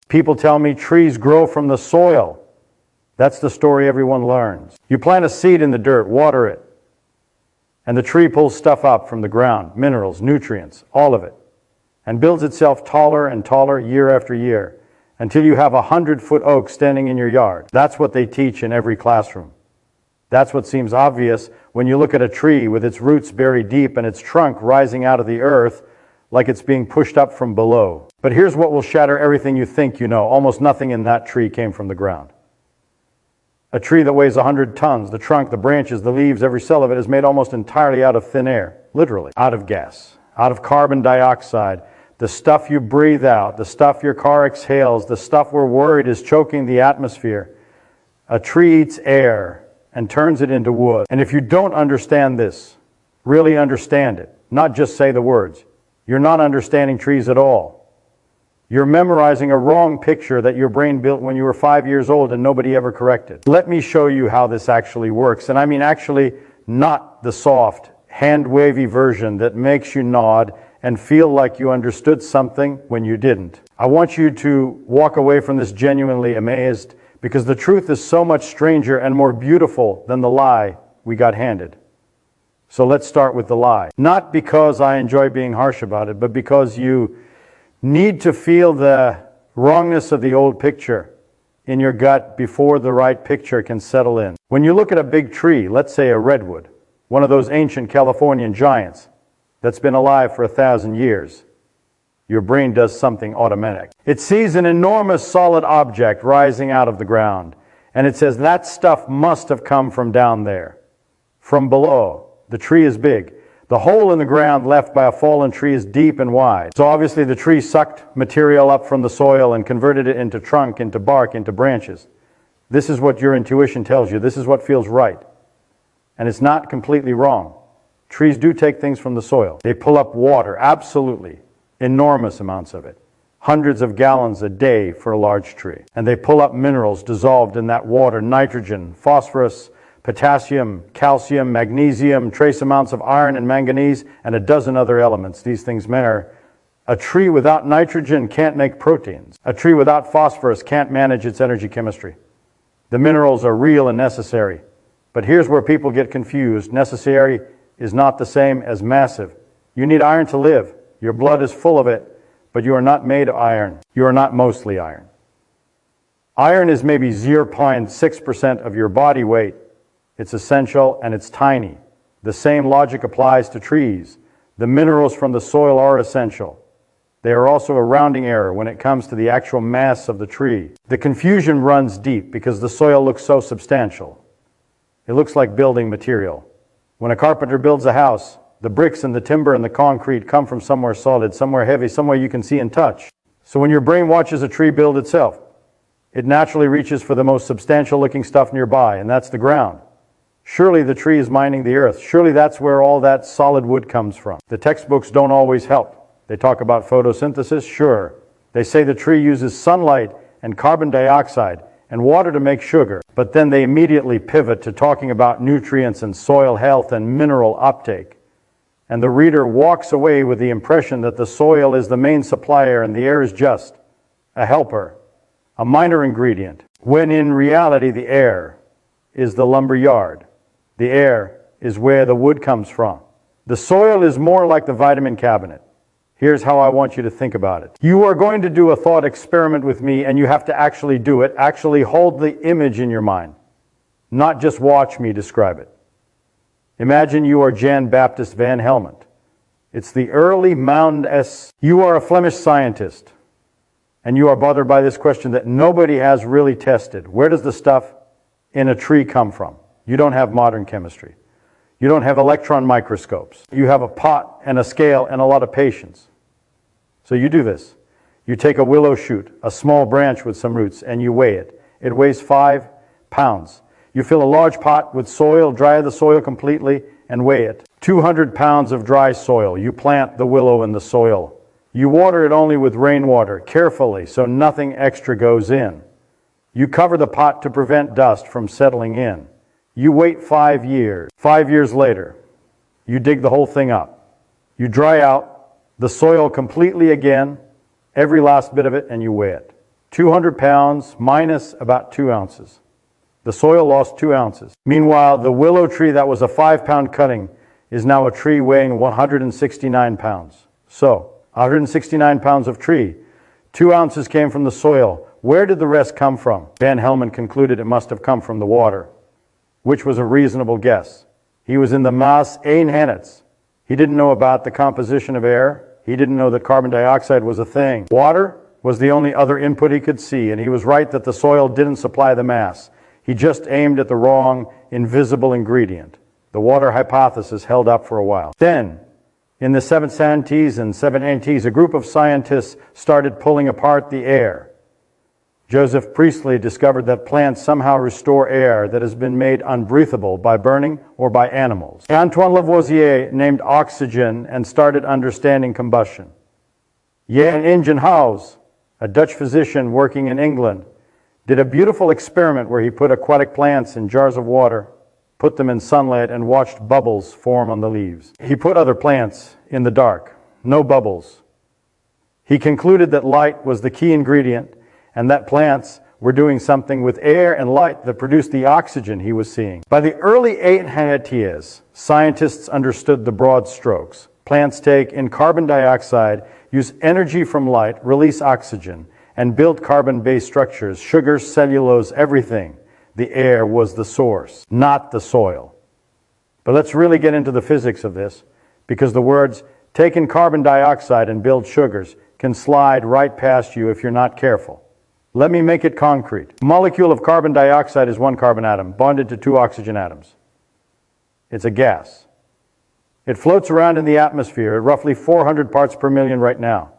People tell me trees grow from the soil. That's the story everyone learns. You plant a seed in the dirt, water it, and the tree pulls stuff up from the ground, minerals, nutrients, all of it, and builds itself taller and taller year after year, until you have 100-foot oak standing in your yard. That's what they teach in every classroom. That's what seems obvious when you look at a tree with its roots buried deep and its trunk rising out of the earth like it's being pushed up from below. But here's what will shatter everything you think you know. Almost nothing in that tree came from the ground. A tree that weighs 100 tons, the trunk, the branches, the leaves, every cell of it is made almost entirely out of thin air, literally, out of gas, out of carbon dioxide. The stuff you breathe out, the stuff your car exhales, the stuff we're worried is choking the atmosphere. A tree eats air and turns it into wood. And if you don't understand this, really understand it, not just say the words, you're not understanding trees at all. You're memorizing a wrong picture that your brain built when you were 5 years old and nobody ever corrected. Let me show you how this actually works. And I mean actually not the soft, hand-wavy version that makes you nod and feel like you understood something when you didn't. I want you to walk away from this genuinely amazed, because the truth is so much stranger and more beautiful than the lie we got handed. So let's start with the lie. Not because I enjoy being harsh about it, but because you need to feel the wrongness of the old picture in your gut before the right picture can settle in. When you look at a big tree, let's say a redwood, one of those ancient Californian giants that's been alive for 1,000 years, your brain does something automatic. It sees an enormous solid object rising out of the ground, and it says that stuff must have come from down there, from below. The tree is big. The hole in the ground left by a fallen tree is deep and wide. So obviously the tree sucked material up from the soil and converted it into trunk, into bark, into branches. This is what your intuition tells you. This is what feels right. And it's not completely wrong. Trees do take things from the soil. They pull up water, absolutely, enormous amounts of it. Hundreds of gallons a day for a large tree. And they pull up minerals dissolved in that water, nitrogen, phosphorus, potassium, calcium, magnesium, trace amounts of iron and manganese, and a dozen other elements. These things matter. A tree without nitrogen can't make proteins. A tree without phosphorus can't manage its energy chemistry. The minerals are real and necessary. But here's where people get confused. Necessary is not the same as massive. You need iron to live. Your blood is full of it, but you are not made of iron. You are not mostly iron. Iron is maybe 0.6% of your body weight. It's essential and it's tiny. The same logic applies to trees. The minerals from the soil are essential. They are also a rounding error when it comes to the actual mass of the tree. The confusion runs deep because the soil looks so substantial. It looks like building material. When a carpenter builds a house, the bricks and the timber and the concrete come from somewhere solid, somewhere heavy, somewhere you can see and touch. So when your brain watches a tree build itself, it naturally reaches for the most substantial looking stuff nearby, and that's the ground. Surely the tree is mining the earth. Surely that's where all that solid wood comes from. The textbooks don't always help. They talk about photosynthesis, sure. They say the tree uses sunlight and carbon dioxide and water to make sugar, but then they immediately pivot to talking about nutrients and soil health and mineral uptake. And the reader walks away with the impression that the soil is the main supplier and the air is just a helper, a minor ingredient, when in reality the air is the lumber yard. The air is where the wood comes from. The soil is more like the vitamin cabinet. Here's how I want you to think about it. You are going to do a thought experiment with me, and you have to actually do it. Actually hold the image in your mind, not just watch me describe it. Imagine you are Jan Baptist van Helmont. It's the early Mound S. You are a Flemish scientist, and you are bothered by this question that nobody has really tested. Where does the stuff in a tree come from? You don't have modern chemistry. You don't have electron microscopes. You have a pot and a scale and a lot of patience. So you do this. You take a willow shoot, a small branch with some roots, and you weigh it. It weighs 5 pounds. You fill a large pot with soil, dry the soil completely, and weigh it. 200 pounds of dry soil. You plant the willow in the soil. You water it only with rainwater, carefully, so nothing extra goes in. You cover the pot to prevent dust from settling in. You wait 5 years. 5 years later, you dig the whole thing up. You dry out the soil completely again, every last bit of it, and you weigh it. 200 pounds minus about 2 ounces. The soil lost 2 ounces. Meanwhile, the willow tree that was a 5-pound cutting is now a tree weighing 169 pounds. So, 169 pounds of tree. 2 ounces came from the soil. Where did the rest come from? Van Helmont concluded it must have come from the water, which was a reasonable guess. He was in the Maas Eenhennets. He didn't know about the composition of air. He didn't know that carbon dioxide was a thing. Water was the only other input he could see, and he was right that the soil didn't supply the mass. He just aimed at the wrong, invisible ingredient. The water hypothesis held up for a while. Then, in the 770s and 780s, a group of scientists started pulling apart the air. Joseph Priestley discovered that plants somehow restore air that has been made unbreathable by burning or by animals. Antoine Lavoisier named oxygen and started understanding combustion. Jan Ingenhousz, a Dutch physician working in England, did a beautiful experiment where he put aquatic plants in jars of water, put them in sunlight, and watched bubbles form on the leaves. He put other plants in the dark, no bubbles. He concluded that light was the key ingredient and that plants were doing something with air and light that produced the oxygen he was seeing. By the early 800s, scientists understood the broad strokes. Plants take in carbon dioxide, use energy from light, release oxygen, and build carbon-based structures, sugars, cellulose, everything. The air was the source, not the soil. But let's really get into the physics of this, because the words take in carbon dioxide and build sugars can slide right past you if you're not careful. Let me make it concrete. A molecule of carbon dioxide is one carbon atom bonded to 2 oxygen atoms. It's a gas. It floats around in the atmosphere at roughly 400 parts per million right now.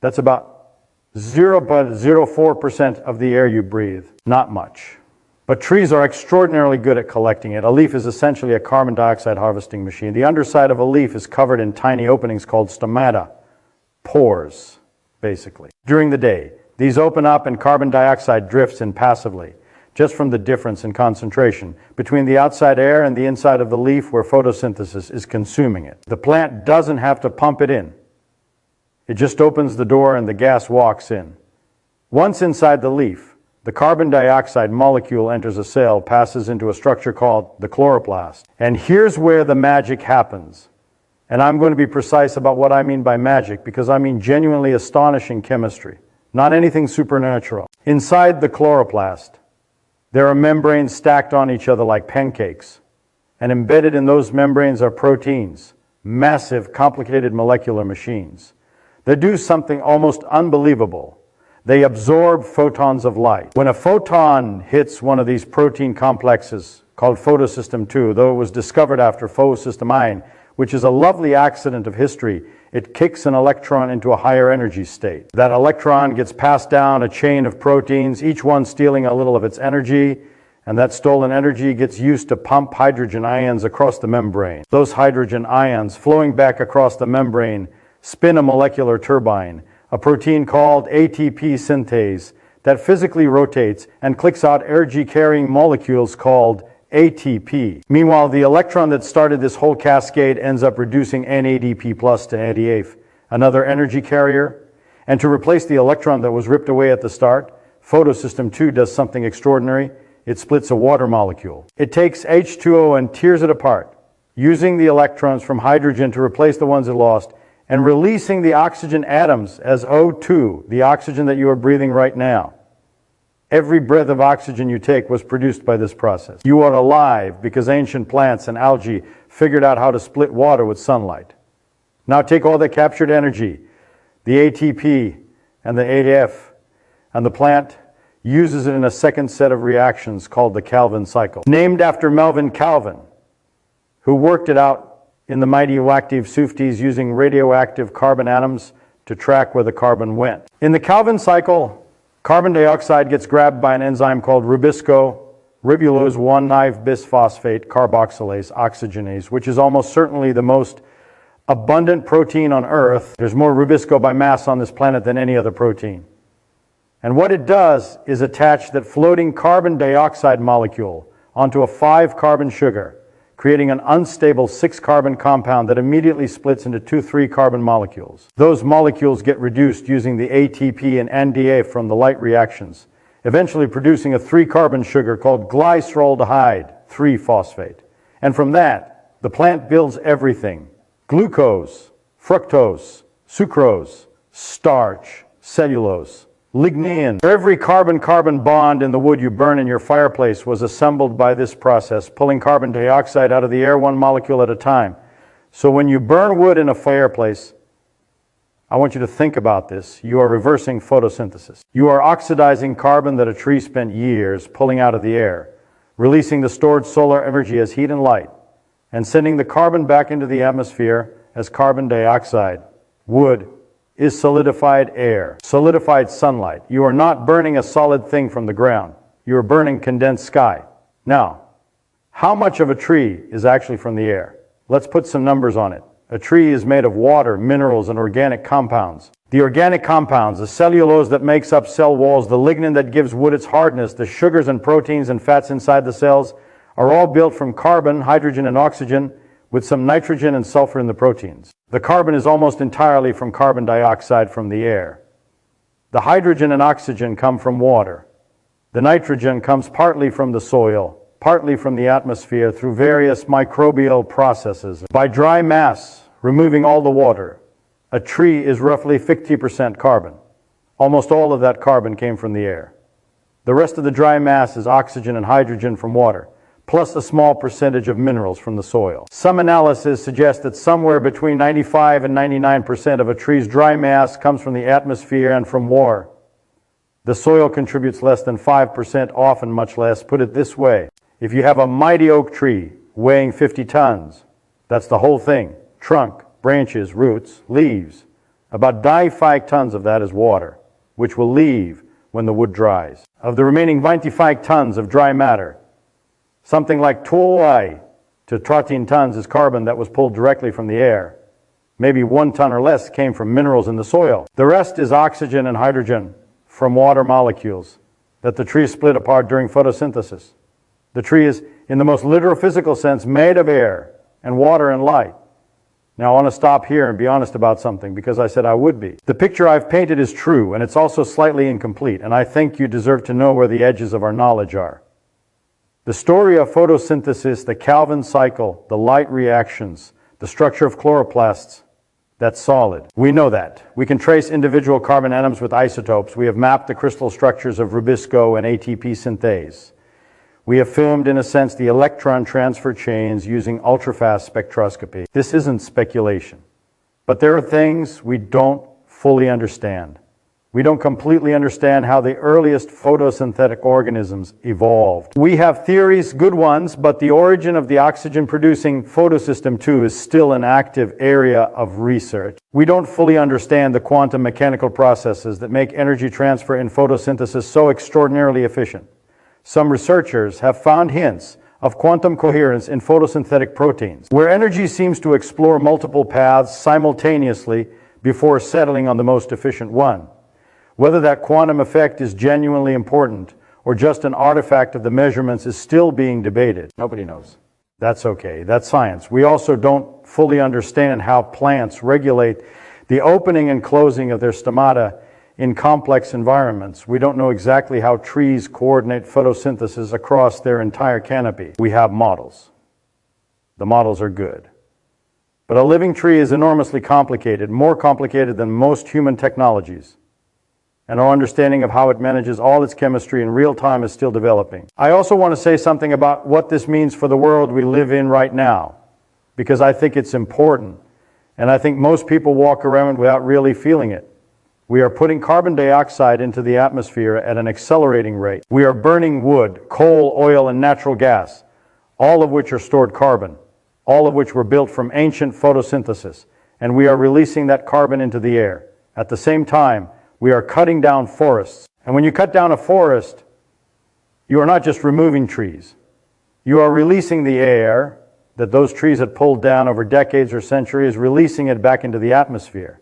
That's about 0.04% of the air you breathe. Not much. But trees are extraordinarily good at collecting it. A leaf is essentially a carbon dioxide harvesting machine. The underside of a leaf is covered in tiny openings called stomata, pores, basically. During the day, these open up and carbon dioxide drifts in passively, just from the difference in concentration between the outside air and the inside of the leaf where photosynthesis is consuming it. The plant doesn't have to pump it in. It just opens the door and the gas walks in. Once inside the leaf, the carbon dioxide molecule enters a cell, passes into a structure called the chloroplast. And here's where the magic happens. And I'm going to be precise about what I mean by magic, because I mean genuinely astonishing chemistry. Not anything supernatural. Inside the chloroplast, there are membranes stacked on each other like pancakes. And embedded in those membranes are proteins, massive, complicated molecular machines. They do something almost unbelievable. They absorb photons of light. When a photon hits one of these protein complexes, called photosystem II, though it was discovered after photosystem I, which is a lovely accident of history, it kicks an electron into a higher energy state. That electron gets passed down a chain of proteins, each one stealing a little of its energy, and that stolen energy gets used to pump hydrogen ions across the membrane. Those hydrogen ions flowing back across the membrane spin a molecular turbine, a protein called ATP synthase that physically rotates and clicks out energy-carrying molecules called ATP. Meanwhile, the electron that started this whole cascade ends up reducing NADP plus to NADH, another energy carrier. And to replace the electron that was ripped away at the start, photosystem II does something extraordinary. It splits a water molecule. It takes H2O and tears it apart, using the electrons from hydrogen to replace the ones it lost, and releasing the oxygen atoms as O2, the oxygen that you are breathing right now. Every breath of oxygen you take was produced by this process. You are alive because ancient plants and algae figured out how to split water with sunlight. Now take all that captured energy, the ATP and the AF, and the plant uses it in a second set of reactions called the Calvin cycle, named after Melvin Calvin, who worked it out in the mighty active SUFTIs using radioactive carbon atoms to track where the carbon went. In the Calvin cycle, carbon dioxide gets grabbed by an enzyme called ribulose 1,5-bisphosphate carboxylase oxygenase, which is almost certainly the most abundant protein on Earth. There's more ribisco by mass on this planet than any other protein. And what it does is attach that floating carbon dioxide molecule onto a 5-carbon sugar, creating an unstable 6-carbon compound that immediately splits into 2 3-carbon molecules. Those molecules get reduced using the ATP and NDA from the light reactions, eventually producing a 3-carbon sugar called glyceraldehyde 3-phosphate. And from that, the plant builds everything: glucose, fructose, sucrose, starch, cellulose, lignin. Every carbon-carbon bond in the wood you burn in your fireplace was assembled by this process, pulling carbon dioxide out of the air 1 molecule at a time. So when you burn wood in a fireplace, I want you to think about this. You are reversing photosynthesis. You are oxidizing carbon that a tree spent years pulling out of the air, releasing the stored solar energy as heat and light, and sending the carbon back into the atmosphere as carbon dioxide. Wood is solidified air, solidified sunlight. You are not burning a solid thing from the ground. You are burning condensed sky. Now, how much of a tree is actually from the air? Let's put some numbers on it. A tree is made of water, minerals, and organic compounds. The organic compounds, the cellulose that makes up cell walls, the lignin that gives wood its hardness, the sugars and proteins and fats inside the cells, are all built from carbon, hydrogen, and oxygen, with some nitrogen and sulfur in the proteins. The carbon is almost entirely from carbon dioxide from the air. The hydrogen and oxygen come from water. The nitrogen comes partly from the soil, partly from the atmosphere through various microbial processes. By dry mass, removing all the water, a tree is roughly 50% carbon. Almost all of that carbon came from the air. The rest of the dry mass is oxygen and hydrogen from water, plus a small percentage of minerals from the soil. Some analysis suggests that somewhere between 95 and 99% of a tree's dry mass comes from the atmosphere and from water. The soil contributes less than 5%, often much less. Put it this way: if you have a mighty oak tree weighing 50 tons, that's the whole thing: trunk, branches, roots, leaves. About 95 tons of that is water, which will leave when the wood dries. Of the remaining 95 tons of dry matter, something like 12 to 13 tons is carbon that was pulled directly from the air. Maybe 1 ton or less came from minerals in the soil. The rest is oxygen and hydrogen from water molecules that the tree split apart during photosynthesis. The tree is, in the most literal physical sense, made of air and water and light. Now I want to stop here and be honest about something, because I said I would be. The picture I've painted is true, and it's also slightly incomplete, and I think you deserve to know where the edges of our knowledge are. The story of photosynthesis, the Calvin cycle, the light reactions, the structure of chloroplasts, that's solid. We know that. We can trace individual carbon atoms with isotopes. We have mapped the crystal structures of rubisco and ATP synthase. We have filmed, in a sense, the electron transfer chains using ultrafast spectroscopy. This isn't speculation. But there are things we don't fully understand. We don't completely understand how the earliest photosynthetic organisms evolved. We have theories, good ones, but the origin of the oxygen-producing photosystem too is still an active area of research. We don't fully understand the quantum mechanical processes that make energy transfer in photosynthesis so extraordinarily efficient. Some researchers have found hints of quantum coherence in photosynthetic proteins, where energy seems to explore multiple paths simultaneously before settling on the most efficient one. Whether that quantum effect is genuinely important or just an artifact of the measurements is still being debated. Nobody knows. That's okay. That's science. We also don't fully understand how plants regulate the opening and closing of their stomata in complex environments. We don't know exactly how trees coordinate photosynthesis across their entire canopy. We have models. The models are good. But a living tree is enormously complicated, more complicated than most human technologies. And our understanding of how it manages all its chemistry in real time is still developing. I also want to say something about what this means for the world we live in right now, because I think it's important, and I think most people walk around without really feeling it. We are putting carbon dioxide into the atmosphere at an accelerating rate. We are burning wood, coal, oil, and natural gas, all of which are stored carbon, all of which were built from ancient photosynthesis, and we are releasing that carbon into the air. At the same time, we are cutting down forests. And when you cut down a forest, you are not just removing trees. You are releasing the air that those trees had pulled down over decades or centuries, releasing it back into the atmosphere.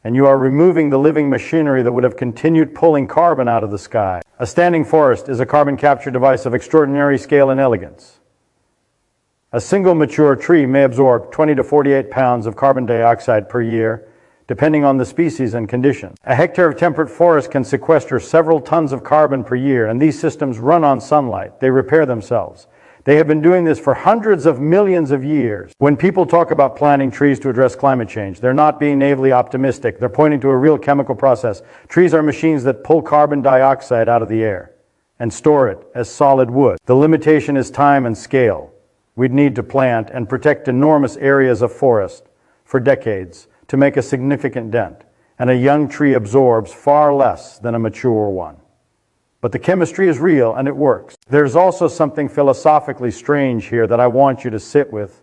And you are removing the living machinery that would have continued pulling carbon out of the sky. A standing forest is a carbon capture device of extraordinary scale and elegance. A single mature tree may absorb 20 to 48 pounds of carbon dioxide per year, depending on the species and conditions. A hectare of temperate forest can sequester several tons of carbon per year, and these systems run on sunlight. They repair themselves. They have been doing this for hundreds of millions of years. When people talk about planting trees to address climate change, they're not being naively optimistic. They're pointing to a real chemical process. Trees are machines that pull carbon dioxide out of the air and store it as solid wood. The limitation is time and scale. We'd need to plant and protect enormous areas of forest for decades to make a significant dent, and a young tree absorbs far less than a mature one. But the chemistry is real and it works. There's also something philosophically strange here that I want you to sit with.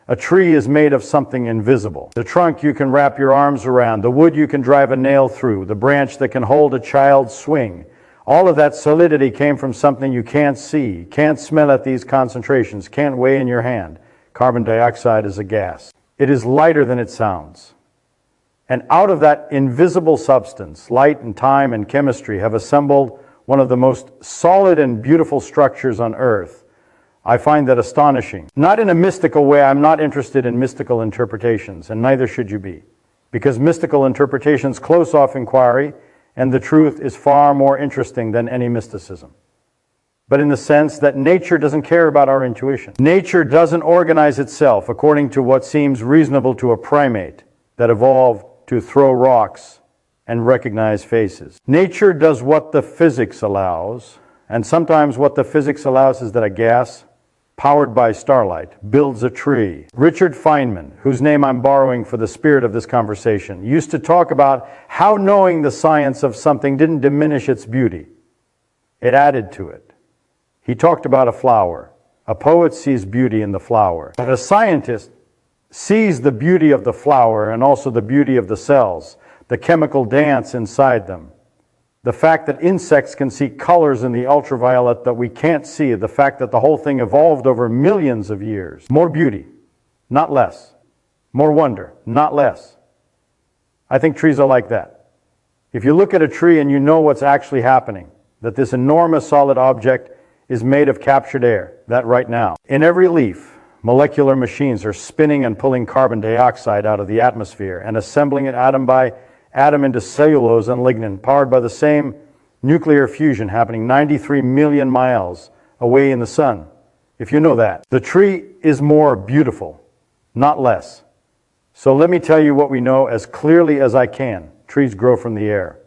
A tree is made of something invisible. The trunk you can wrap your arms around, the wood you can drive a nail through, the branch that can hold a child's swing. All of that solidity came from something you can't see, can't smell at these concentrations, can't weigh in your hand. Carbon dioxide is a gas. It is lighter than it sounds. And out of that invisible substance, light and time and chemistry have assembled one of the most solid and beautiful structures on Earth. I find that astonishing. Not in a mystical way. I'm not interested in mystical interpretations, and neither should you be, because mystical interpretations close off inquiry, and the truth is far more interesting than any mysticism. But in the sense that nature doesn't care about our intuition. Nature doesn't organize itself according to what seems reasonable to a primate that evolved to throw rocks and recognize faces. Nature does what the physics allows, and sometimes what the physics allows is that a gas powered by starlight builds a tree. Richard Feynman, whose name I'm borrowing for the spirit of this conversation, used to talk about how knowing the science of something didn't diminish its beauty. It added to it. He talked about a flower. A poet sees beauty in the flower, but a scientist sees the beauty of the flower and also the beauty of the cells, the chemical dance inside them. The fact that insects can see colors in the ultraviolet that we can't see, the fact that the whole thing evolved over millions of years. More beauty, not less. More wonder, not less. I think trees are like that. If you look at a tree and you know what's actually happening, that this enormous solid object is made of captured air, that right now. In every leaf, molecular machines are spinning and pulling carbon dioxide out of the atmosphere and assembling it atom by atom into cellulose and lignin, powered by the same nuclear fusion happening 93 million miles away in the sun. If you know that. The tree is more beautiful, not less. So let me tell you what we know as clearly as I can. Trees grow from the air.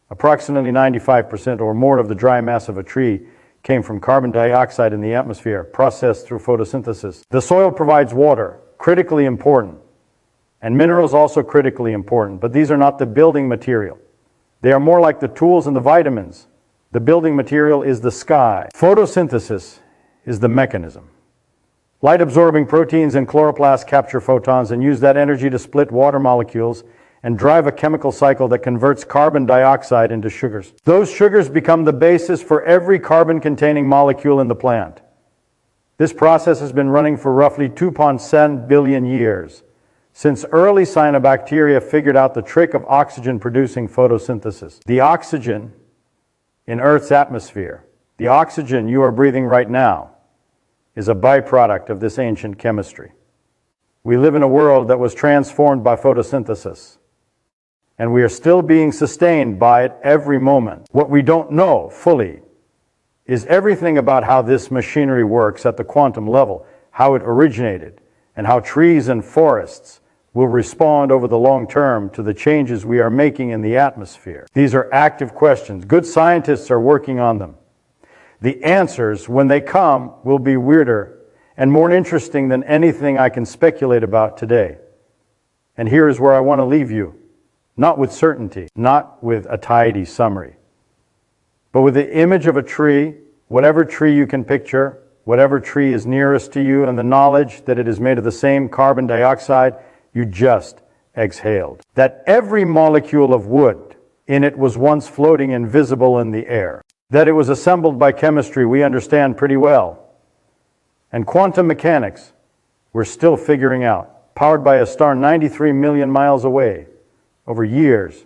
Approximately 95% or more of the dry mass of a tree came from carbon dioxide in the atmosphere, processed through photosynthesis. The soil provides water, critically important. And minerals also critically important, but these are not the building material. They are more like the tools and the vitamins. The building material is the sky. Photosynthesis is the mechanism. Light-absorbing proteins and chloroplasts capture photons and use that energy to split water molecules and drive a chemical cycle that converts carbon dioxide into sugars. Those sugars become the basis for every carbon-containing molecule in the plant. This process has been running for roughly 2.7 billion years, since early cyanobacteria figured out the trick of oxygen-producing photosynthesis. The oxygen in Earth's atmosphere, the oxygen you are breathing right now, is a byproduct of this ancient chemistry. We live in a world that was transformed by photosynthesis, and we are still being sustained by it every moment. What we don't know fully is everything about how this machinery works at the quantum level, how it originated, and how trees and forests will respond over the long term to the changes we are making in the atmosphere. These are active questions. Good scientists are working on them. The answers, when they come, will be weirder and more interesting than anything I can speculate about today. And here is where I want to leave you. Not with certainty, not with a tidy summary, but with the image of a tree, whatever tree you can picture, whatever tree is nearest to you, and the knowledge that it is made of the same carbon dioxide you just exhaled. That every molecule of wood in it was once floating invisible in the air. That it was assembled by chemistry we understand pretty well. And quantum mechanics we're still figuring out, powered by a star 93 million miles away, over years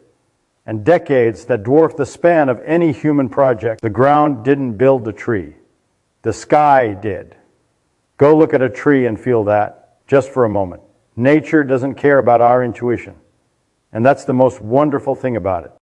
and decades that dwarf the span of any human project. The ground didn't build the tree. The sky did. Go look at a tree and feel that, just for a moment. Nature doesn't care about our intuition. And that's the most wonderful thing about it.